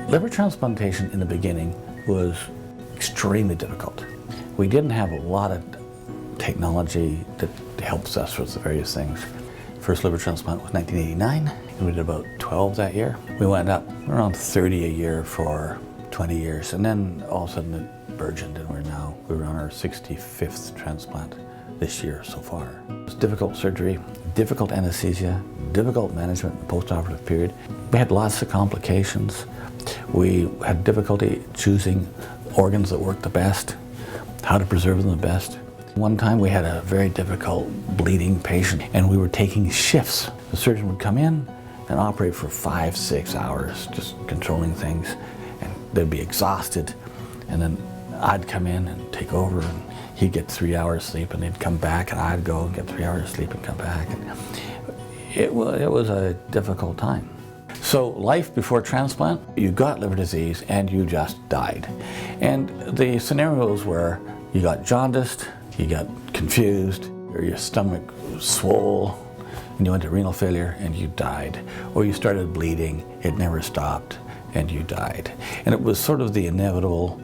Liver transplantation in the beginning was extremely difficult. We didn't have a lot of technology that helps us with the various things. First liver transplant was 1989, and we did about 12 that year. We went up around 30 a year for 20 years, and then all of a sudden it burgeoned, and we're on our 65th transplant this year so far. It was difficult surgery, difficult anesthesia, difficult management in the post-operative period. We had lots of complications. We had difficulty choosing organs that worked the best, how to preserve them the best. One time we had a very difficult bleeding patient, and we were taking shifts. The surgeon would come in and operate for 5-6 hours, just controlling things, and they'd be exhausted. And then I'd come in and take over, and he'd get 3 hours sleep, and he'd come back, and I'd go and get 3 hours sleep and come back. And it was a difficult time. So life before transplant, you got liver disease and you just died. And the scenarios were you got jaundiced, you got confused, or your stomach swole, and you went to renal failure and you died. Or you started bleeding, it never stopped, and you died. And it was sort of the inevitable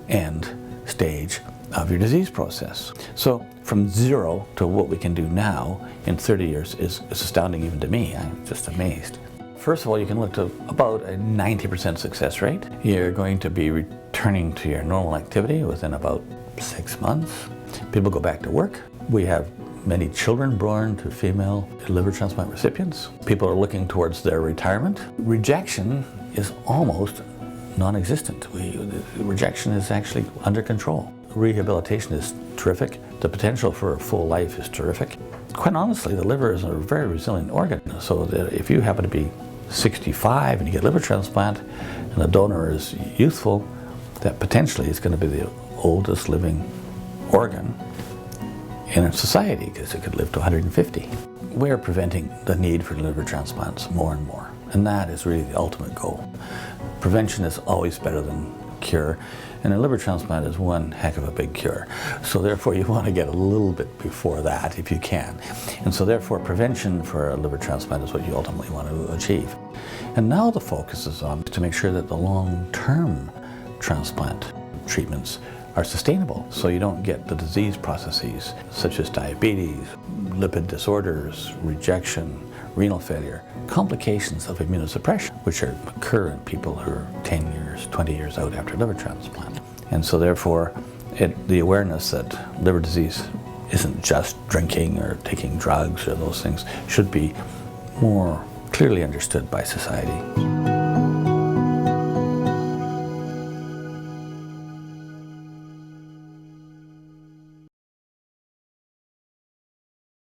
end stage of your disease process. So from zero to what we can do now in 30 years is astounding even to me. I'm just amazed. First of all, you can look to about a 90% success rate. You're going to be returning to your normal activity within about 6 months. People go back to work. We have many children born to female liver transplant recipients. People are looking towards their retirement. Rejection is almost non-existent. Rejection is actually under control. Rehabilitation is terrific. The potential for a full life is terrific. Quite honestly, the liver is a very resilient organ. So that if you happen to be 65 and you get liver transplant and the donor is youthful, that potentially is going to be the oldest living organ in our society, because it could live to 150. We're preventing the need for liver transplants more and more, and that is really the ultimate goal. Prevention is always better than cure, and a liver transplant is one heck of a big cure. So therefore you want to get a little bit before that if you can. And so therefore prevention for a liver transplant is what you ultimately want to achieve. And now the focus is on to make sure that the long-term transplant treatments are sustainable, so you don't get the disease processes such as diabetes, lipid disorders, rejection, renal failure, complications of immunosuppression, which occur in people who are 10 years, 20 years out after liver transplant. And so therefore, the awareness that liver disease isn't just drinking or taking drugs or those things should be more clearly understood by society.